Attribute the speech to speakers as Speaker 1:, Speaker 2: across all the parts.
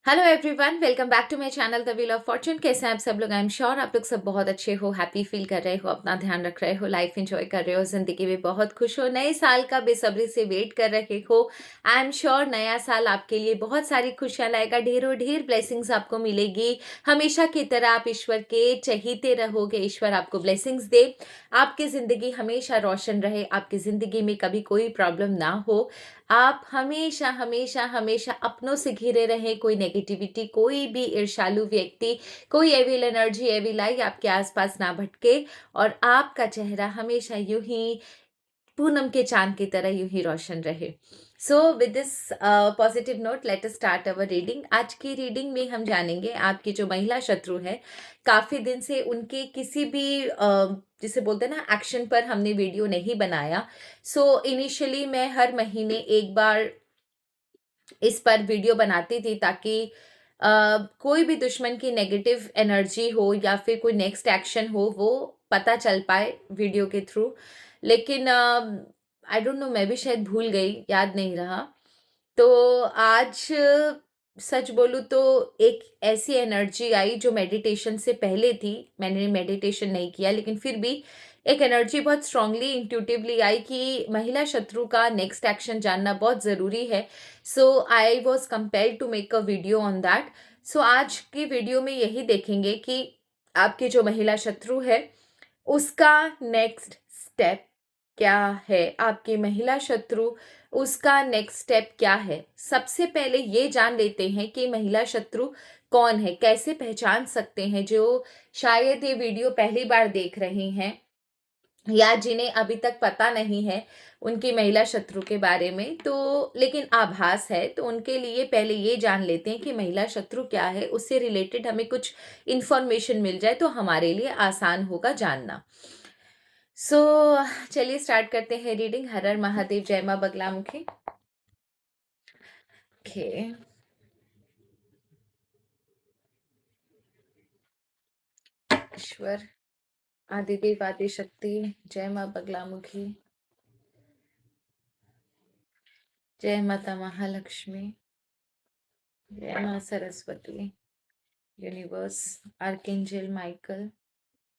Speaker 1: Hello everyone, welcome back to my channel the wheel of fortune. कैसे हैं आप सब लोग? आई एम श्योर आप लोग सब बहुत अच्छे हो, हैप्पी फील कर रहे हो, अपना ध्यान रख रहे हो, लाइफ एंजॉय कर रहे हो, जिंदगी में बहुत खुश हो, नए साल का बेसब्री से वेट कर रहे हो। आई एम श्योर नया साल आपके लिए बहुत सारी खुशियां लाएगा, ढेरों ढेर ब्लेसिंग्स आपको मिलेगी। हमेशा की तरह आप ईश्वर के चहीते रहोगे, ईश्वर आपको ब्लेसिंग्स दे, आपकी जिंदगी हमेशा रोशन रहे, आपकी जिंदगी में कभी कोई प्रॉब्लम ना हो, आप हमेशा हमेशा हमेशा अपनों से घिरे रहें। कोई नेगेटिविटी, कोई भी ईर्ष्यालु व्यक्ति, कोई एविल एनर्जी, एविल आई आपके आसपास ना भटके और आपका चेहरा हमेशा यूं ही पूनम के चांद की तरह यूं ही रोशन रहे। So with this positive note let us start our reading. आज की रीडिंग में हम जानेंगे आपकी जो महिला शत्रु है, काफी दिन से उनके किसी भी जिसे बोलते हैं ना एक्शन पर हमने वीडियो नहीं बनाया। सो इनिशियली मैं हर महीने एक बार इस पर वीडियो बनाती थी ताकि कोई भी दुश्मन की नेगेटिव एनर्जी हो या फिर कोई नेक्स्ट एक्शन हो वो पता चल पाए वीडियो के थ्रू। लेकिन आई डोंट नो, मैं भी शायद भूल गई, याद नहीं रहा। तो आज सच बोलूँ तो एक ऐसी एनर्जी आई जो मेडिटेशन से पहले थी। मैंने मेडिटेशन नहीं किया लेकिन फिर भी एक एनर्जी बहुत स्ट्रांगली इंट्यूटिवली आई कि महिला शत्रु का नेक्स्ट एक्शन जानना बहुत ज़रूरी है। So I was compelled to make a video on that. So आज की वीडियो में यही देखेंगे कि आपकी जो महिला शत्रु है उसका नेक्स्ट स्टेप क्या है। आपकी महिला शत्रु, उसका नेक्स्ट स्टेप क्या है। सबसे पहले ये जान लेते हैं कि महिला शत्रु कौन है, कैसे पहचान सकते हैं। जो शायद ये वीडियो पहली बार देख रहे हैं या जिन्हें अभी तक पता नहीं है उनकी महिला शत्रु के बारे में, तो लेकिन आभास है, तो उनके लिए पहले ये जान लेते हैं कि महिला शत्रु क्या है। उससे रिलेटेड हमें कुछ इंफॉर्मेशन मिल जाए तो हमारे लिए आसान होगा जानना। सो चलिए स्टार्ट करते हैं रीडिंग। हर हर महादेव, जय मां बगलामुखी। ओके, ईश्वर आदिदेव आदिशक्ति, जय मां बगलामुखी, जय माता महालक्ष्मी, जय मां Saraswati, universe, archangel Michael,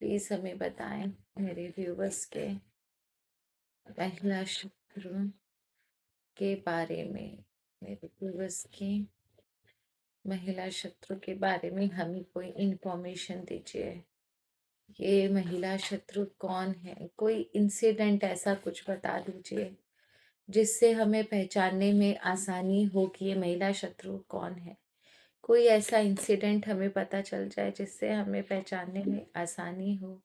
Speaker 1: please हमें बताएं मेरे व्यूवर्स के महिला शत्रु के बारे में, मेरे व्यूवर्स की महिला शत्रु के बारे में हमें कोई इंफॉर्मेशन दीजिए। ये महिला शत्रु कौन है? कोई इंसिडेंट ऐसा कुछ बता दीजिए जिससे हमें पहचानने में आसानी हो कि ये महिला शत्रु कौन है। कोई ऐसा इंसिडेंट हमें पता चल जाए जिससे हमें पहचानने में आसानी हो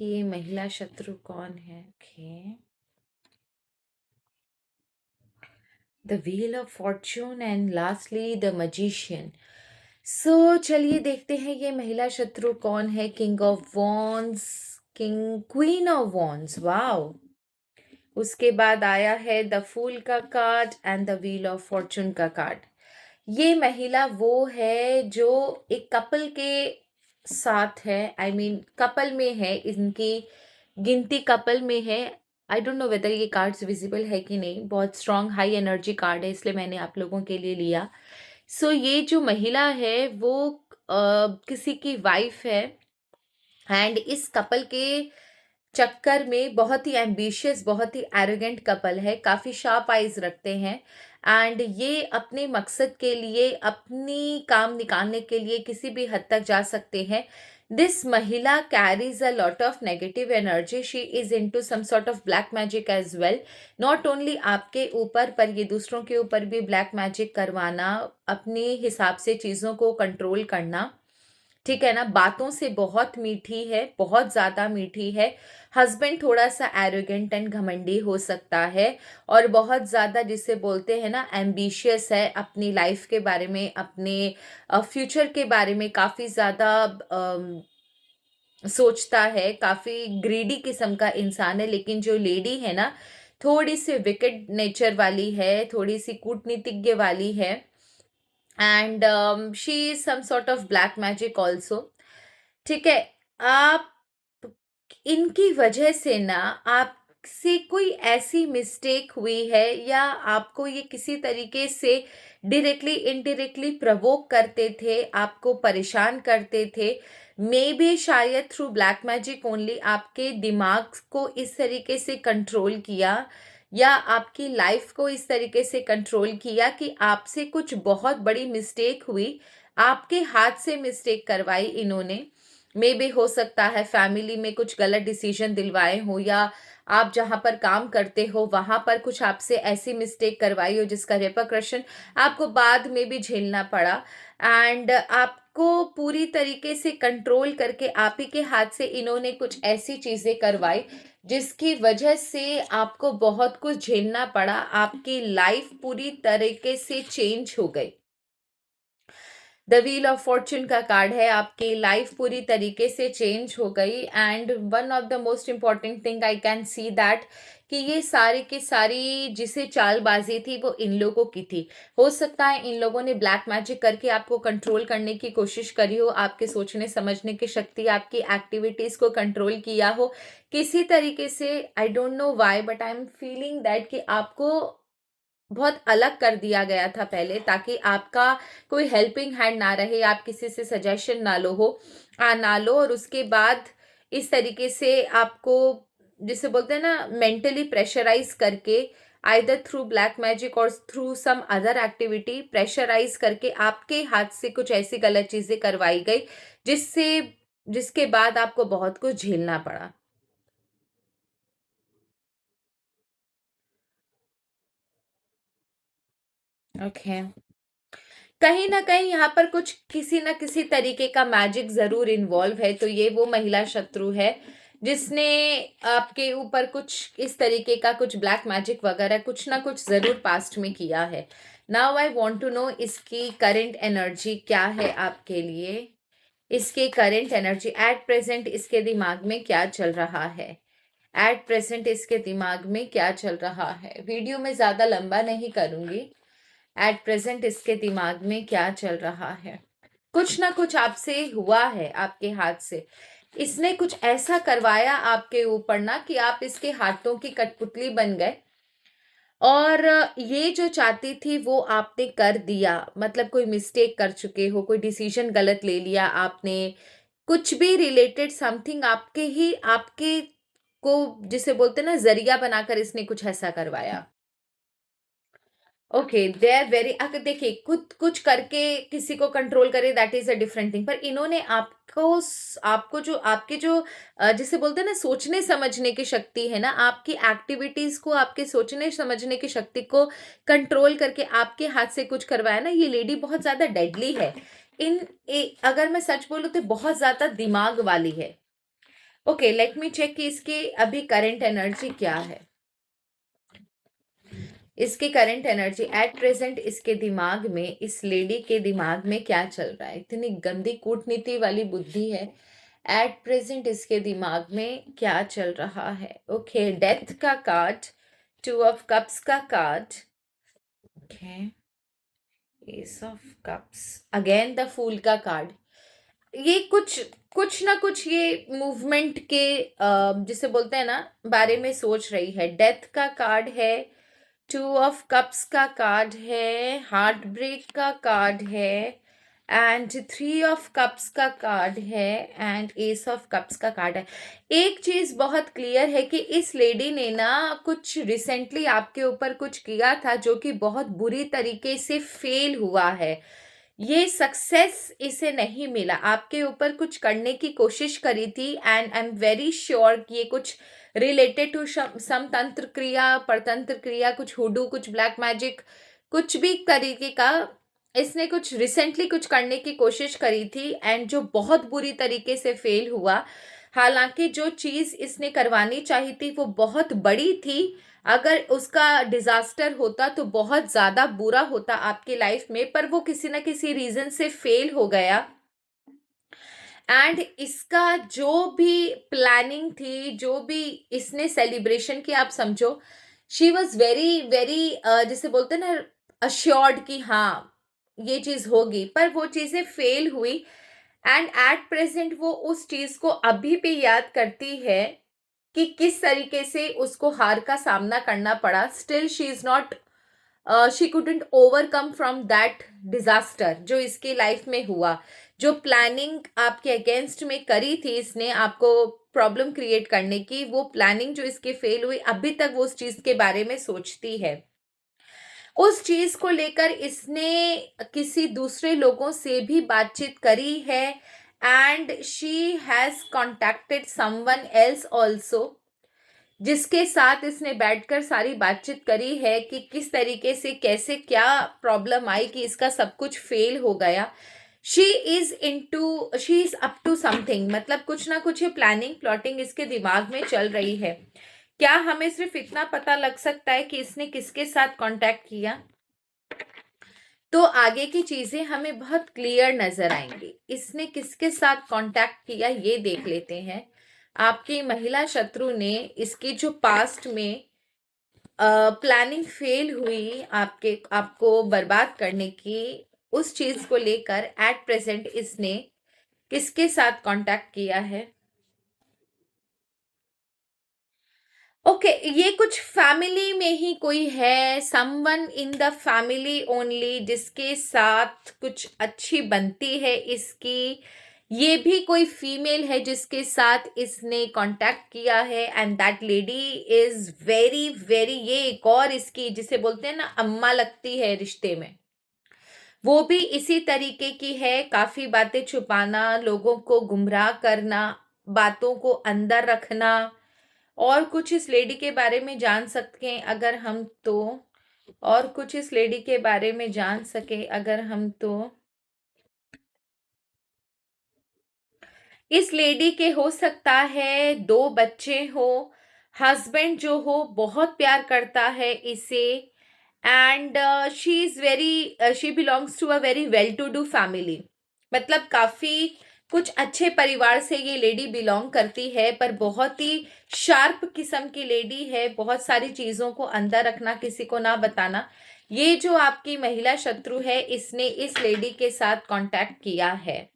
Speaker 1: कि ये महिला शत्रु कौन है। Okay, the wheel of fortune and lastly the magician. So चलिए देखते हैं ये महिला शत्रु कौन है। King of wands, king, queen of wands, wow. उसके बाद आया है द फूल का card and the wheel of fortune का कार्ड। ये महिला वो है जो एक कपल के साथ है, आई मीन कपल में है, इनकी गिनती कपल में है। आई डोंट नो वेदर ये कार्ड्स विजिबल है कि नहीं, बहुत स्ट्रांग हाई एनर्जी कार्ड है इसलिए मैंने आप लोगों के लिए लिया। सो ये जो महिला है वो किसी की वाइफ है एंड इस कपल के चक्कर में बहुत ही एम्बिशियस, बहुत ही एरोगेंट कपल है, काफ़ी शार्प आइज रखते हैं एंड ये अपने मकसद के लिए, अपनी काम निकालने के लिए किसी भी हद तक जा सकते हैं। दिस महिला carries a lot of negative energy, she is into some sort of black magic as well. Not only आपके ऊपर पर ये दूसरों के ऊपर भी ब्लैक मैजिक करवाना, अपने हिसाब से चीज़ों को कंट्रोल करना, ठीक है ना। बातों से बहुत मीठी है, बहुत ज़्यादा मीठी है। हस्बैंड थोड़ा सा एरोगेंट एंड घमंडी हो सकता है और बहुत ज़्यादा जिसे बोलते हैं ना एम्बिशियस है, अपनी लाइफ के बारे में, अपने फ्यूचर के बारे में काफ़ी ज़्यादा सोचता है, काफ़ी ग्रीडी किस्म का इंसान है। लेकिन जो लेडी है ना, थोड़ी सी विकेट नेचर वाली है, थोड़ी सी कूटनीतिज्ञ वाली है and she is some sort of black magic also, ठीक है। आप इनकी वजह से ना, आप से कोई ऐसी मिस्टेक हुई है या आपको ये किसी तरीके से डायरेक्टली इनडायरेक्टली प्रवोक करते थे, आपको परेशान करते थे, मे बी शायद थ्रू ब्लैक मैजिक ओनली आपके दिमाग को इस तरीके से कंट्रोल किया या आपकी लाइफ को इस तरीके से कंट्रोल किया कि आपसे कुछ बहुत बड़ी मिस्टेक हुई, आपके हाथ से मिस्टेक करवाई इन्होंने। मे बी हो सकता है फैमिली में कुछ गलत डिसीजन दिलवाए हो या आप जहाँ पर काम करते हो वहाँ पर कुछ आपसे ऐसी मिस्टेक करवाई हो जिसका रिपरकशन आपको बाद में भी झेलना पड़ा, एंड आपको पूरी तरीके से कंट्रोल करके आप ही के हाथ से इन्होंने कुछ ऐसी चीजें करवाई जिसकी वजह से आपको बहुत कुछ झेलना पड़ा, आपकी लाइफ पूरी तरीके से चेंज हो गई। द व्हील ऑफ फॉर्च्यून का कार्ड है, आपकी लाइफ पूरी तरीके से चेंज हो गई, and one of the most important thing I can see that कि ये सारी की सारी जिसे चालबाजी थी वो इन लोगों की थी। हो सकता है इन लोगों ने ब्लैक मैजिक करके आपको कंट्रोल करने की कोशिश करी हो, आपके सोचने समझने की शक्ति, आपकी एक्टिविटीज को कंट्रोल किया हो किसी तरीके से। I don't know why but I am feeling that कि आपको बहुत अलग कर दिया गया था पहले, ताकि आपका कोई हेल्पिंग हैंड ना रहे, आप किसी से सजेशन ना लो, और उसके बाद इस तरीके से आपको जिसे बोलते हैं ना मेंटली प्रेशराइज करके आइदर थ्रू ब्लैक मैजिक और through some other activity pressurize करके आपके हाथ से कुछ ऐसी गलत चीजें करवाई गई जिससे जिसके बाद आपको बहुत कुछ झेलना पड़ा। ओके, कहीं न कहीं यहाँ पर कुछ किसी न किसी तरीके का मैजिक ज़रूर इन्वॉल्व है, तो ये वो महिला शत्रु है, जिसने आपके ऊपर कुछ इस तरीके का कुछ ब्लैक मैजिक वगैरह कुछ ना कुछ ज़रूर पास्ट में किया है। Now I want to know इसकी करंट एनर्जी क्या है आपके लिए? इसकी करंट एनर्जी एट प्रेज़ेंट इसके दिमाग में क्या चल रहा है? एट प्रेज़ेंट इसके दिमाग में क्या चल रहा है? वीडियो मैं ज़्यादा लंबा नहीं करूँगी। एट प्रेजेंट इसके दिमाग में क्या चल रहा है? कुछ ना कुछ आपसे हुआ है, आपके हाथ से इसने कुछ ऐसा करवाया आपके ऊपर ना कि आप इसके हाथों की कठपुतली बन गए, और ये जो चाहती थी वो आपने कर दिया। मतलब कोई मिस्टेक कर चुके हो, कोई डिसीजन गलत ले लिया आपने, कुछ भी रिलेटेड समथिंग आपके को जिसे बोलते हैं ना जरिया बनाकर इसने कुछ ऐसा करवाया। ओके, दे आर वेरी, अगर देखिए खुद कुछ करके किसी को कंट्रोल करे that is a different thing, पर इन्होंने आपको जो आपके जो जिसे बोलते हैं ना सोचने समझने की शक्ति है ना, आपकी एक्टिविटीज को, आपके सोचने समझने की शक्ति को कंट्रोल करके आपके हाथ से कुछ करवाया ना, ये लेडी बहुत ज्यादा डेडली है। अगर मैं सच बोलूं तो बहुत ज्यादा दिमाग वाली है। ओके, लेट मी चेक कि इसके अभी करंट एनर्जी क्या है। इसके करंट एनर्जी एट प्रेजेंट इसके दिमाग में, इस लेडी के दिमाग में क्या चल रहा है? इतनी गंदी कूटनीति वाली बुद्धि है। एट प्रेजेंट इसके दिमाग में क्या चल रहा है? ओके, डेथ का कार्ड, टू ऑफ कप्स का card, okay, ace of cups, again the fool का कार्ड। ये कुछ कुछ ना कुछ ये मूवमेंट के जिसे बोलते हैं ना बारे में सोच रही है। डेथ का कार्ड है, टू ऑफ कप्स का कार्ड है, हार्ट ब्रेक का कार्ड है, एंड थ्री ऑफ कप्स का कार्ड है, एंड एस ऑफ कप्स का कार्ड है। एक चीज बहुत क्लियर है कि इस लेडी ने ना कुछ रिसेंटली आपके ऊपर कुछ किया था जो कि बहुत बुरी तरीके से फेल हुआ है। ये सक्सेस इसे नहीं मिला, आपके ऊपर कुछ करने की कोशिश करी थी, and I am very sure कि ये कुछ रिलेटेड टू सम तंत्र क्रिया, परतंत्र क्रिया, कुछ हुडू, कुछ ब्लैक मैजिक, कुछ भी तरीके का इसने कुछ रिसेंटली कुछ करने की कोशिश करी थी, एंड जो बहुत बुरी तरीके से फेल हुआ। हालांकि जो चीज इसने करवानी चाहिए थी वो बहुत बड़ी थी, अगर उसका डिजास्टर होता तो बहुत ज्यादा बुरा होता आपकी लाइफ में, पर वो किसी ना किसी रीजन से फेल हो गया। एंड इसका जो भी प्लानिंग थी, जो भी इसने सेलिब्रेशन की आप समझो, शी वॉज वेरी वेरी जिसे बोलते हैं ना अश्योर्ड कि हाँ ये चीज होगी, पर वो चीजें फेल हुई, एंड एट प्रेजेंट वो उस चीज को अभी भी याद करती है। कि किस तरीके से उसको हार का सामना करना पड़ा। Still she is not, she couldn't overcome from that disaster जो इसकी लाइफ में हुआ। जो प्लानिंग आपके अगेंस्ट में करी थी इसने आपको प्रॉब्लम क्रिएट करने की, वो प्लानिंग जो इसकी फेल हुई, अभी तक वो उस चीज के बारे में सोचती है। उस चीज को लेकर इसने किसी दूसरे लोगों से भी बातचीत करी है, and she has contacted someone else also, जिसके साथ इसने बैठकर सारी बातचीत करी है कि किस तरीके से कैसे क्या प्रॉब्लम आई कि इसका सब कुछ फेल हो गया। She is up to something, मतलब कुछ ना कुछ ये प्लानिंग प्लॉटिंग इसके दिमाग में चल रही है। क्या हमें सिर्फ इतना पता लग सकता है कि इसने किसके साथ कांटेक्ट किया? तो आगे की चीजें हमें बहुत क्लियर नजर आएंगी। इसने किसके साथ कांटेक्ट किया ये देख लेते हैं। आपकी महिला शत्रु ने इसकी जो पास्ट में प्लानिंग फेल हुई आपको बर्बाद करने की, उस चीज को लेकर एट प्रेजेंट इसने किसके साथ कांटेक्ट किया है? ओके, ये कुछ फैमिली में ही कोई है, someone in the family only, जिसके साथ कुछ अच्छी बनती है इसकी। ये भी कोई फीमेल है जिसके साथ इसने कांटेक्ट किया है, and that lady is very very, ये एक और इसकी जिसे बोलते हैं ना अम्मा लगती है रिश्ते में, वो भी इसी तरीके की है। काफी बातें छुपाना, लोगों को गुमराह करना, बातों को अंदर रखना। और कुछ इस लेडी के बारे में जान सकते हैं अगर हम तो, और कुछ इस लेडी के बारे में जान सके अगर हम तो, इस लेडी के हो सकता है 2 बच्चे हो, हस्बैंड जो हो बहुत प्यार करता है इसे, and she belongs to a very well to do family, मतलब काफी कुछ अच्छे परिवार से ये लेडी बिलोंग करती है, पर बहुत ही शार्प किस्म की लेडी है, बहुत सारी चीजों को अंदर रखना, किसी को ना बताना। ये जो आपकी महिला शत्रु है इसने इस लेडी के साथ कांटेक्ट किया है,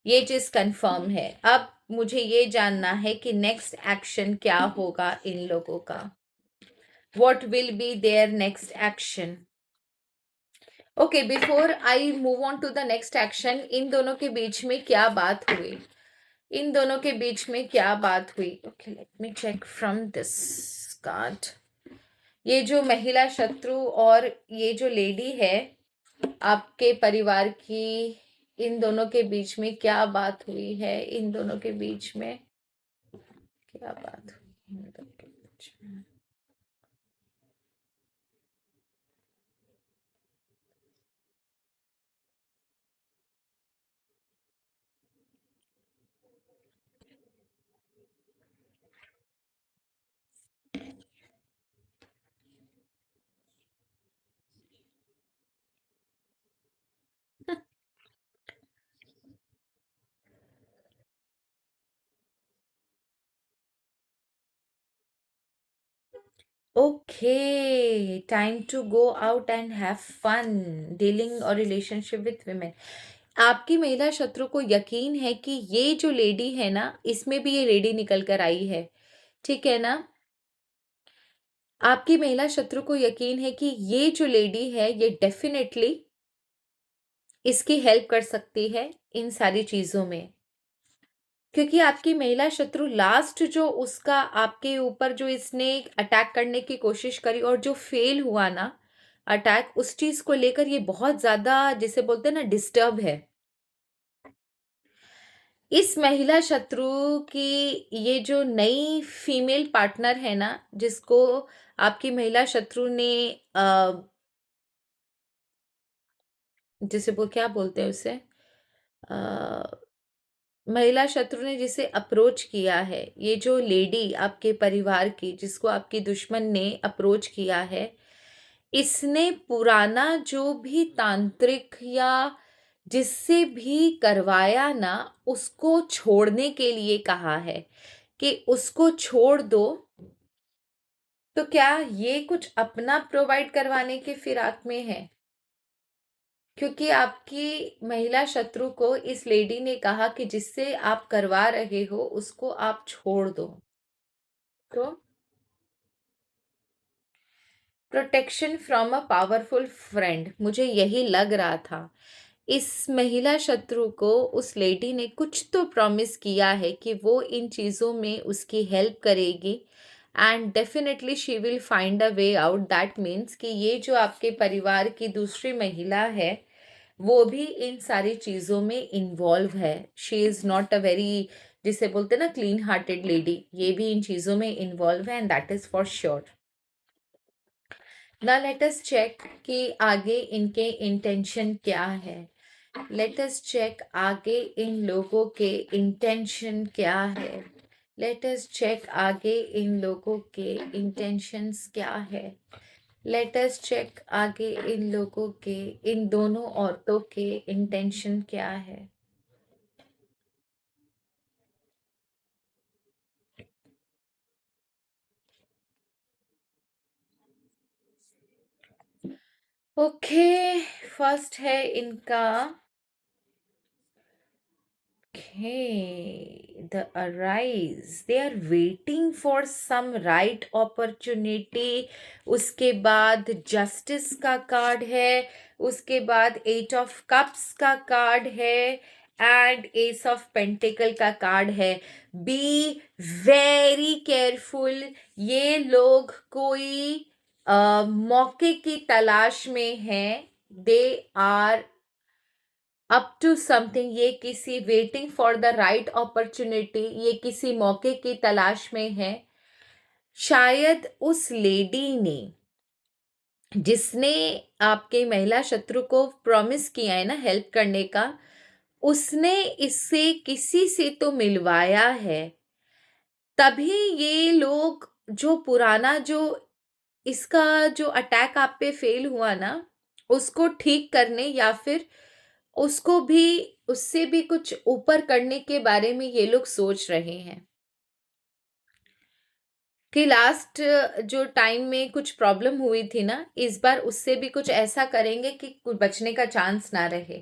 Speaker 1: ये चीज कंफर्म है। अब मुझे ये जानना है कि नेक्स्ट एक्शन क्या होगा इन लोगों का, what will be there next action. Okay, before I move on to the next action, इन दोनों के बीच में क्या बात हुई? इन दोनों के बीच में क्या बात हुई? Okay, let me check from this card. ये जो महिला शत्रु और ये जो लेडी है आपके परिवार की, इन दोनों के बीच में क्या बात हुई है? इन दोनों के बीच में क्या बात हुई इन दोनों के बीच में? Okay, time to go out and have fun dealing or relationship with women. आपकी महिला शत्रु को यकीन है कि ये जो लेडी है ना, इसमें भी ये लेडी निकल कर आई है, ठीक है ना? आपकी महिला शत्रु को यकीन है कि ये जो लेडी है ये डेफिनेटली इसकी हेल्प कर सकती है इन सारी चीजों में, क्योंकि आपकी महिला शत्रु लास्ट जो उसका आपके ऊपर जो इसने अटैक करने की कोशिश करी और जो फेल हुआ ना अटैक, उस चीज को लेकर ये बहुत ज्यादा जिसे बोलते हैं ना डिस्टर्ब है। इस महिला शत्रु की ये जो नई फीमेल पार्टनर है ना, जिसको आपकी महिला शत्रु ने जिसे वो क्या बोलते हैं उसे, महिला शत्रु ने जिसे अप्रोच किया है, ये जो लेडी आपके परिवार की जिसको आपकी दुश्मन ने अप्रोच किया है, इसने पुराना जो भी तांत्रिक या जिससे भी करवाया ना, उसको छोड़ने के लिए कहा है कि उसको छोड़ दो। तो क्या ये कुछ अपना प्रोवाइड करवाने के फिराक में है? क्योंकि आपकी महिला शत्रु को इस लेडी ने कहा कि जिससे आप करवा रहे हो उसको आप छोड़ दो। तो protection from a powerful friend, मुझे यही लग रहा था। इस महिला शत्रु को उस लेडी ने कुछ तो प्रॉमिस किया है कि वो इन चीज़ों में उसकी हेल्प करेगी, and definitely she will find a way out. That means कि ये जो आपके परिवार की दूसरी महिला है, वो भी इन सारी चीज़ों में इन्वॉल्व है। She is not a very, जिसे बोलते हैं ना, क्लीन हार्टेड लेडी, ये भी इन चीज़ों में इन्वॉल्व है, and that is for sure. ना लेट अस चेक कि आगे इनके इंटेंशन क्या है। लेट अस चेक आगे इन लोगों के इंटेंशन क्या है। लेट अस चेक आगे इन लोगों के इंटेंशंस क्या है। लेट अस चेक आगे इन लोगों के, इन दोनों औरतों के इंटेंशन क्या है। ओके, फर्स्ट है इनका। Okay, the arise. They are waiting for some right opportunity. उसके बाद justice का कार्ड है, उसके बाद eight of cups का कार्ड है, and ace of pentacle का कार्ड है। Be very careful. ये लोग कोई मौके की तलाश में हैं। They are up to something, ये किसी waiting for the right opportunity, ये किसी मौके की तलाश में है। शायद उस लेडी ने, जिसने आपके महिला शत्रु को प्रॉमिस किया है ना हेल्प करने का, उसने इससे किसी से तो मिलवाया है। तभी ये लोग जो पुराना, जो इसका जो अटैक आप पे फेल हुआ ना, उसको ठीक करने या फिर उसको भी, उससे भी कुछ ऊपर करने के बारे में ये लोग सोच रहे हैं कि लास्ट जो टाइम में कुछ प्रॉब्लम हुई थी ना, इस बार उससे भी कुछ ऐसा करेंगे कि कुछ बचने का चांस ना रहे।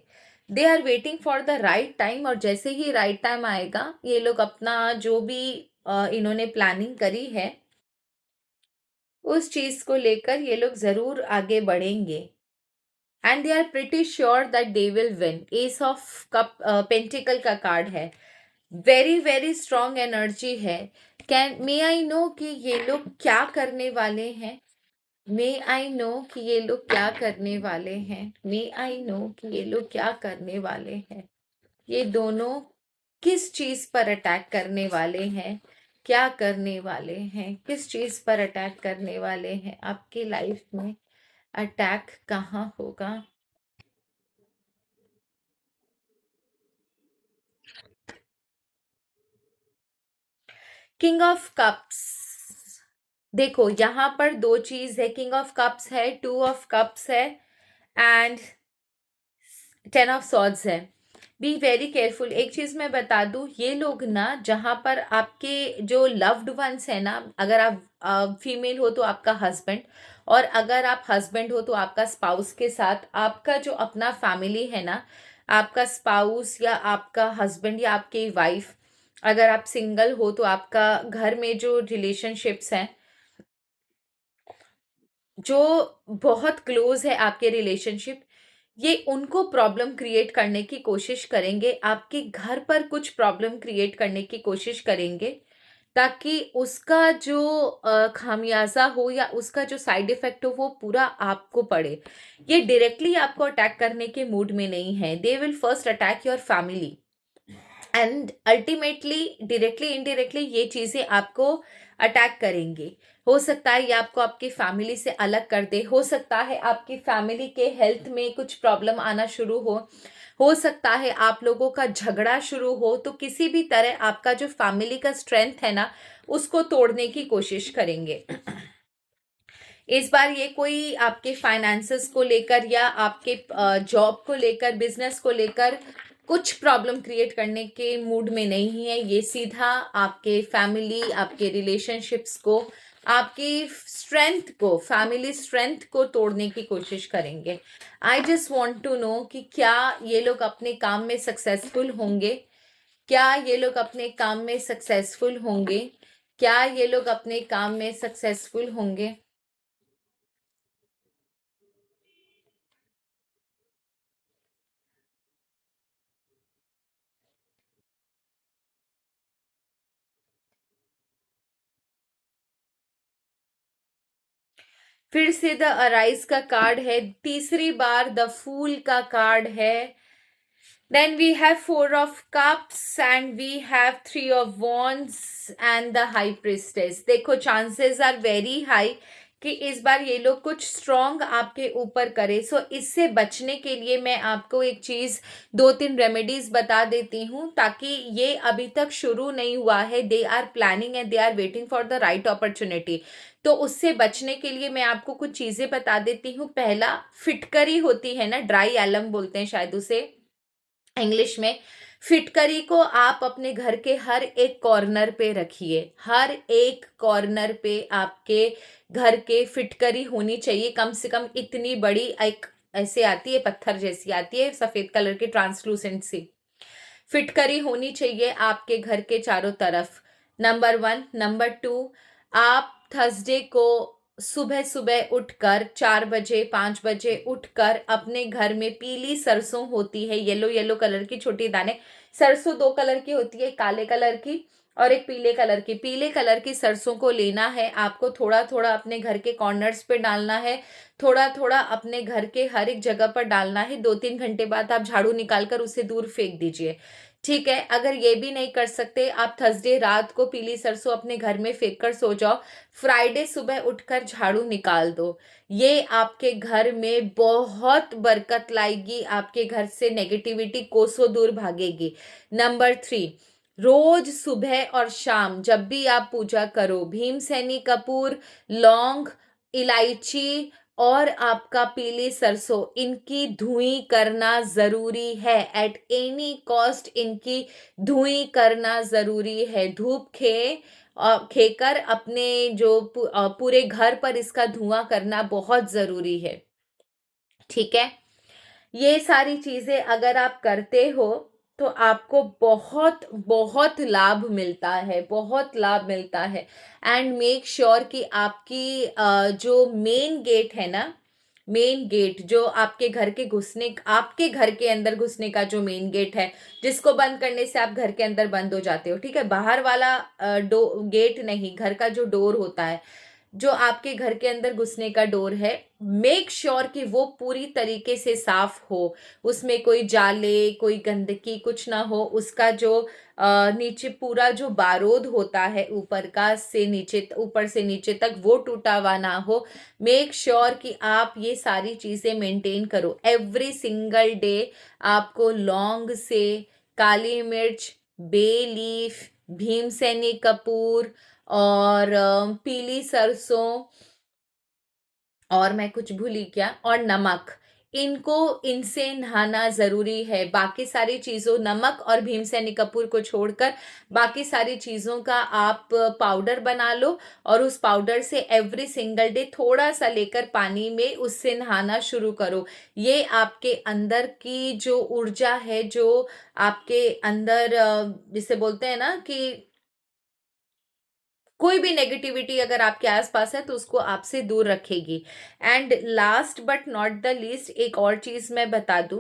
Speaker 1: They are waiting for the right time, और जैसे ही राइट टाइम आएगा, ये लोग अपना जो भी इन्होंने प्लानिंग करी है, उस चीज को लेकर ये लोग जरूर आगे बढ़ेंगे। And they are pretty sure that they will win. Ace of cup pentacle का कार्ड है। वेरी वेरी स्ट्रॉन्ग एनर्जी है। कैन मे आई नो कि ये लोग क्या करने वाले हैं। मे आई नो कि ये लोग क्या करने वाले हैं। मे आई नो कि ये लोग क्या करने वाले हैं। ये दोनों किस चीज पर अटैक करने वाले हैं, क्या करने वाले हैं, किस चीज पर अटैक करने वाले हैं, आपकी लाइफ में अटैक कहाँ होगा। किंग ऑफ कप्स, देखो यहाँ पर दो चीज है। किंग ऑफ कप्स है, टू ऑफ कप्स है, एंड टेन ऑफ सॉर्ड्स है। Be very careful. एक चीज मैं बता दूं, ये लोग ना, जहां पर आपके जो लव्ड वंस है ना, अगर आप फीमेल हो तो आपका हस्बैंड, और अगर आप हस्बैंड हो तो आपका स्पाउस के साथ आपका जो अपना फैमिली है ना, आपका स्पाउस या आपका हस्बैंड या आपकी वाइफ, अगर आप सिंगल हो तो आपका घर में जो रिलेशनशिप्स हैं, जो बहुत क्लोज है आपके रिलेशनशिप, ये उनको प्रॉब्लम क्रिएट करने की कोशिश करेंगे, आपके घर पर कुछ प्रॉब्लम क्रिएट करने की कोशिश करेंगे, ताकि उसका जो खामियाजा हो या उसका जो साइड इफेक्ट हो वो पूरा आपको पड़े। ये डायरेक्टली आपको अटैक करने के मूड में नहीं है। They will first attack your family, and ultimately directly indirectly ये चीजें आपको अटैक करेंगे। हो सकता है ये आपको आपकी फैमिली से अलग कर दे, हो सकता है आपकी फैमिली के हेल्थ में कुछ प्रॉब्लम आना शुरू हो सकता है आप लोगों का झगड़ा शुरू हो, तो किसी भी तरह आपका जो फैमिली का स्ट्रेंथ है ना, उसको तोड़ने की कोशिश करेंगे। इस बार ये कोई आपके फाइनेंसेस को लेकर या आपके जॉब को लेकर, बिजनेस को लेकर कुछ प्रॉब्लम क्रिएट करने के मूड में नहीं है। ये सीधा आपके फैमिली, आपके रिलेशनशिप्स को, आपकी स्ट्रेंथ को, फैमिली स्ट्रेंथ को तोड़ने की कोशिश करेंगे। I just want to know कि क्या ये लोग अपने काम में सक्सेसफुल होंगे, क्या ये लोग अपने काम में सक्सेसफुल होंगे, क्या ये लोग अपने काम में सक्सेसफुल होंगे? फिर से द अराइज का कार्ड है, तीसरी बार द फूल का कार्ड है। Then we have Four of Cups and we have Three of Wands and the High Priestess. देखो chances are very high कि इस बार ये लोग कुछ स्ट्रॉन्ग आपके ऊपर करे। सो इससे बचने के लिए मैं आपको एक चीज़, दो तीन रेमेडीज बता देती हूँ, ताकि ये अभी तक शुरू नहीं हुआ है, they are planning and they are waiting for the right opportunity. तो उससे बचने के लिए मैं आपको कुछ चीज़ें बता देती हूँ। पहला, फिटकरी होती है ना, ड्राई एलम बोलते हैं शायद उसे इंग्लिश में। फिटकरी को आप अपने घर के हर एक कॉर्नर पे रखिए। हर एक कॉर्नर पे आपके घर के फिटकरी होनी चाहिए। कम से कम इतनी बड़ी, एक ऐसे आती है, पत्थर जैसी आती है, सफेद कलर की ट्रांसलूसेंट सी फिटकरी होनी चाहिए आपके घर के चारों तरफ। नंबर 1। नंबर 2, आप थर्सडे को सुबह सुबह उठकर 4 बजे 5 बजे उठकर अपने घर में पीली सरसों होती है, येलो येलो कलर की छोटी दाने। सरसों दो कलर की होती है, काले कलर की और एक पीले कलर की। पीले कलर की सरसों को लेना है आपको, थोड़ा थोड़ा अपने घर के कॉर्नर्स पे डालना है, थोड़ा थोड़ा अपने घर के हर एक जगह पर डालना है। 2-3 घंटे बाद आप झाड़ू निकालकर उसे दूर फेंक दीजिए। ठीक है, अगर ये भी नहीं कर सकते, आप थर्सडे रात को पीली सरसों अपने घर में फेंक कर सो जाओ, फ्राइडे सुबह उठकर झाड़ू निकाल दो। ये आपके घर में बहुत बरकत लाएगी, आपके घर से नेगेटिविटी कोसों दूर भागेगी। नंबर 3, रोज सुबह और शाम जब भी आप पूजा करो, भीमसेनी कपूर, लौंग, इलायची और आपका पीली सरसों, इनकी धुई करना जरूरी है। एट एनी कॉस्ट इनकी धुई करना जरूरी है। धूप खेकर अपने जो पूरे घर पर इसका धुआं करना बहुत जरूरी है। ठीक है, ये सारी चीजें अगर आप करते हो तो आपको बहुत बहुत लाभ मिलता है, बहुत लाभ मिलता है। एंड मेक श्योर कि आपकी जो मेन गेट है ना, मेन गेट जो आपके घर के घुसने, आपके घर के अंदर घुसने का जो मेन गेट है, जिसको बंद करने से आप घर के अंदर बंद हो जाते हो, ठीक है, बाहर वाला गेट नहीं, घर का जो डोर होता है, जो आपके घर के अंदर घुसने का डोर है, मेक श्योर कि वो पूरी तरीके से साफ हो, उसमें कोई जाले, कोई गंदगी कुछ ना हो। उसका जो नीचे पूरा जो बारूद होता है ऊपर का से नीचे, ऊपर से नीचे तक, वो टूटा हुआ ना हो। मेक श्योर कि आप ये सारी चीजें मेंटेन करो। एवरी सिंगल डे आपको लौंग से, काली मिर्च, बे लीफ, भीमसेनी कपूर और पीली सरसों, और मैं कुछ भूली क्या, और नमक, इनको, इनसे नहाना जरूरी है। बाकी सारी चीजों, नमक और भीमसेनी कपूर को छोड़कर बाकी सारी चीजों का आप पाउडर बना लो, और उस पाउडर से एवरी सिंगल डे थोड़ा सा लेकर पानी में उससे नहाना शुरू करो। ये आपके अंदर की जो ऊर्जा है, जो आपके अंदर जिसे बोलते हैं ना कि कोई भी नेगेटिविटी अगर आपके आसपास है तो उसको आपसे दूर रखेगी। And last but not the least, एक और चीज मैं बता दूं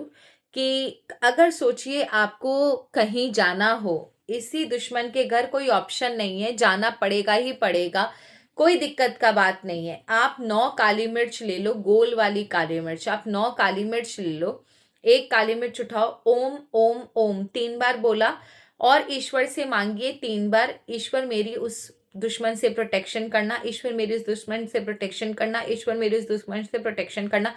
Speaker 1: कि अगर सोचिए आपको कहीं जाना हो, इसी दुश्मन के घर कोई ऑप्शन नहीं है, जाना पड़ेगा ही पड़ेगा, कोई दिक्कत का बात नहीं है। आप 9 काली मिर्च ले लो, गोल वाली काली मिर्च, आप 9 काली मिर्च ले लो, एक काली मिर्च उठाओ, ओम ओम ओम 3 बार बोला, और ईश्वर से मांगिए 3 बार, ईश्वर मेरी उस दुश्मन से प्रोटेक्शन करना, ईश्वर मेरे इस दुश्मन से प्रोटेक्शन करना, ईश्वर मेरे इस दुश्मन से प्रोटेक्शन करना।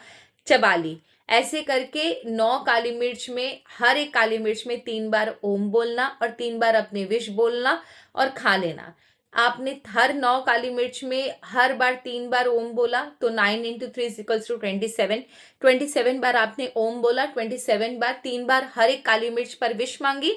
Speaker 1: चबाली, ऐसे करके 9 काली मिर्च में, हर एक काली मिर्च में 3 बार ओम बोलना और 3 बार अपने विश बोलना और खा लेना। आपने हर 9 काली मिर्च में हर बार 3 बार ओम बोला तो 9 इंटू 3 इक्वल्स टू 27। 27 बार आपने ओम बोला, 27 बार, 3 बार हर एक काली मिर्च पर विश मांगी,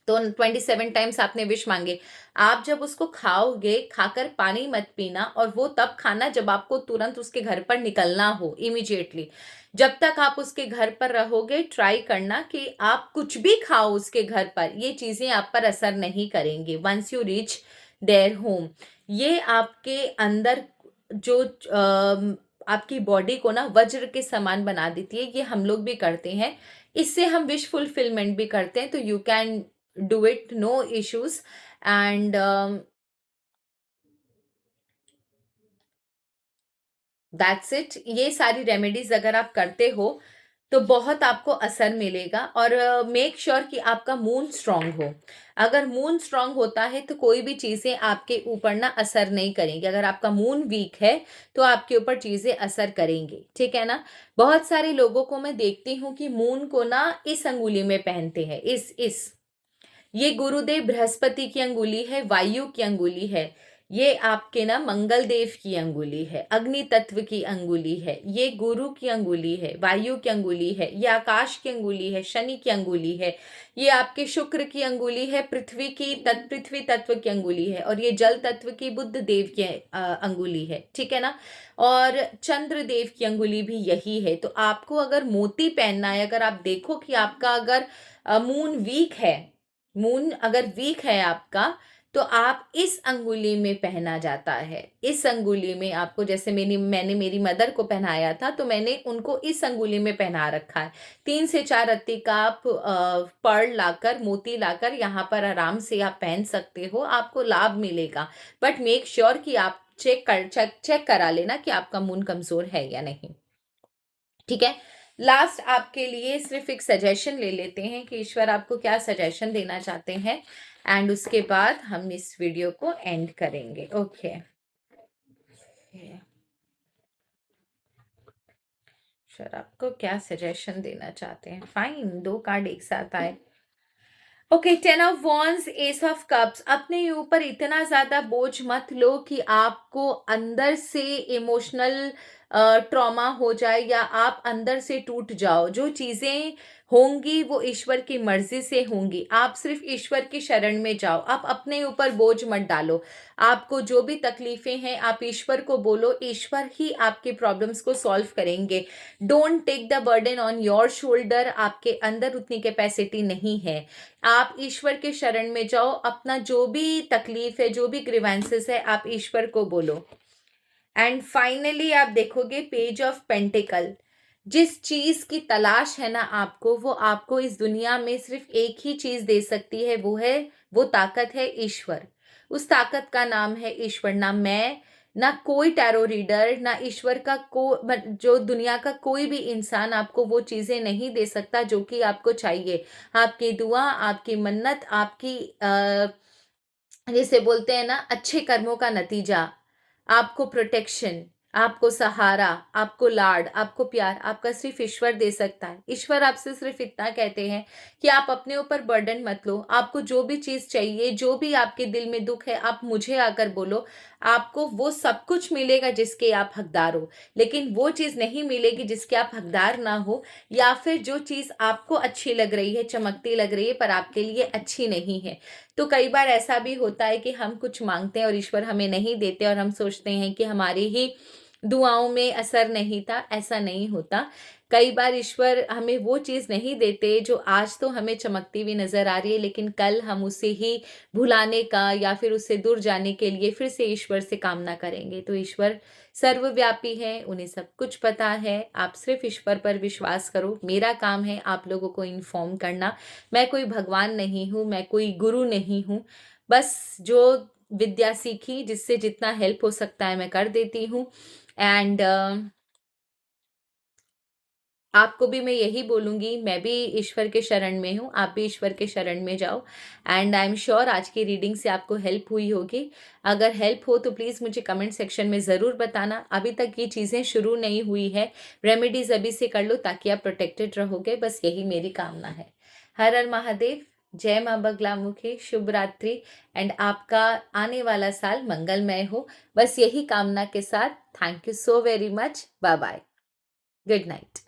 Speaker 1: तो 27 टाइम्स आपने विश मांगे। आप जब उसको खाओगे, खाकर पानी मत पीना, और वो तब खाना जब आपको तुरंत उसके घर पर निकलना हो, इमीडिएटली। जब तक आप उसके घर पर रहोगे, ट्राई करना कि आप कुछ भी खाओ उसके घर पर, ये चीजें आप पर असर नहीं करेंगे। Once you reach their home. ये आपके अंदर जो आपकी बॉडी को ना वज्र के समान बना देती है। ये हम लोग भी करते हैं, इससे हम विश फुलफिलमेंट भी करते हैं। तो you can do it, no issues. And that's it. ये सारी रेमेडीज अगर आप करते हो तो बहुत आपको असर मिलेगा। और मेक श्योर कि आपका मून स्ट्रांग हो। अगर मून स्ट्रांग होता है तो कोई भी चीज़ें आपके ऊपर ना असर नहीं करेंगी। अगर आपका मून वीक है तो आपके ऊपर चीज़ें असर करेंगी, ठीक है ना। बहुत सारे लोगों को मैं देखती हूँ कि मून को ना इस अंगुली में पहनते हैं, इस ये गुरुदेव बृहस्पति की अंगुली है, वायु की अंगुली है। ये आपके ना मंगल देव की अंगुली है, अग्नि तत्व की अंगुली है। ये गुरु की अंगुली है, वायु की अंगुली है। ये आकाश की अंगुली है, शनि की अंगुली है। ये आपके शुक्र की अंगुली है, पृथ्वी तत्व की अंगुली है। और ये जल तत्व की बुध देव की अंगुली है, ठीक है ना। और चंद्र देव की अंगुली भी यही है। तो आपको अगर मोती पहनना है, अगर आप देखो कि आपका अगर मून वीक है, मून अगर वीक है आपका, तो आप इस अंगुली में पहना जाता है। इस अंगुली में आपको, जैसे मैंने मेरी मदर को पहनाया था तो मैंने उनको इस अंगुली में पहना रखा है। 3 से 4 रत्ती का आप पर्ल लाकर, मोती लाकर यहाँ पर आराम से आप पहन सकते हो, आपको लाभ मिलेगा। बट मेक श्योर कि आप चेक करा लेना कि आपका मून कमजोर है या नहीं, ठीक है। लास्ट आपके लिए सिर्फ एक सजेशन ले लेते हैं कि ईश्वर आपको क्या सजेशन देना चाहते हैं, एंड उसके बाद हम इस वीडियो को एंड करेंगे। ओके, ईश्वर आपको क्या सजेशन देना चाहते हैं। फाइन, 2 कार्ड एक साथ आए। Okay, 10 of wands, S of cups. अपने ऊपर इतना ज्यादा बोझ मत लो कि आपको अंदर से इमोशनल ट्रॉमा हो जाए या आप अंदर से टूट जाओ। जो चीजें होंगी वो ईश्वर की मर्जी से होंगी। आप सिर्फ ईश्वर की शरण में जाओ, आप अपने ऊपर बोझ मत डालो। आपको जो भी तकलीफें हैं आप ईश्वर को बोलो, ईश्वर ही आपके प्रॉब्लम्स को सॉल्व करेंगे। Don't take the burden on your shoulder. आपके अंदर उतनी कैपेसिटी नहीं है। आप ईश्वर के शरण में जाओ, अपना जो भी तकलीफ है, जो भी ग्रीवेंसेस है, आप ईश्वर को बोलो। एंड फाइनली आप देखोगे पेज ऑफ पेंटिकल। जिस चीज की तलाश है ना आपको, वो आपको इस दुनिया में सिर्फ एक ही चीज दे सकती है, वो ताकत है ईश्वर। उस ताकत का नाम है ईश्वर। ना मैं, ना कोई टैरो रीडर, ना ईश्वर का जो दुनिया का कोई भी इंसान आपको वो चीजें नहीं दे सकता जो कि आपको चाहिए। आपकी दुआ, आपकी मन्नत, आपकी जिसे बोलते हैं ना अच्छे कर्मों का नतीजा, आपको प्रोटेक्शन, आपको सहारा, आपको लाड, आपको प्यार, आपका सिर्फ ईश्वर दे सकता है। ईश्वर आपसे सिर्फ इतना कहते हैं कि आप अपने ऊपर बर्डन मत लो। आपको जो भी चीज चाहिए, जो भी आपके दिल में दुख है, आप मुझे आकर बोलो। आपको वो सब कुछ मिलेगा जिसके आप हकदार हो। लेकिन वो चीज नहीं मिलेगी जिसके आप हकदार ना हो, या फिर जो चीज आपको अच्छी लग रही है, चमकती लग रही है, पर आपके लिए अच्छी नहीं है। तो कई बार ऐसा भी होता है कि हम कुछ मांगते हैं और ईश्वर हमें नहीं देते, और हम सोचते हैं कि हमारी ही दुआओं में असर नहीं था। ऐसा नहीं होता। कई बार ईश्वर हमें वो चीज़ नहीं देते जो आज तो हमें चमकती हुई नजर आ रही है, लेकिन कल हम उसे ही भुलाने का या फिर उससे दूर जाने के लिए फिर से ईश्वर से कामना करेंगे। तो ईश्वर सर्वव्यापी है, उन्हें सब कुछ पता है। आप सिर्फ ईश्वर पर विश्वास करो। मेरा काम है आप लोगों को इन्फॉर्म करना। मैं कोई भगवान नहीं हूँ, मैं कोई गुरु नहीं हूँ। बस जो विद्या सीखी, जिससे जितना हेल्प हो सकता है मैं कर देती हूँ। एंड आपको भी मैं यही बोलूंगी, मैं भी ईश्वर के शरण में हूँ, आप भी ईश्वर के शरण में जाओ। एंड आई एम श्योर आज की रीडिंग से आपको हेल्प हुई होगी। अगर हेल्प हो तो प्लीज़ मुझे कमेंट सेक्शन में ज़रूर बताना। अभी तक ये चीज़ें शुरू नहीं हुई है, रेमेडीज अभी से कर लो ताकि आप प्रोटेक्टेड रहोगे। बस यही मेरी कामना है। हर हर महादेव, जय माँ बगलामुखी, शुभ रात्रि। एंड आपका आने वाला साल मंगलमय हो, बस यही कामना के साथ। Thank you so very much. Bye bye, good night.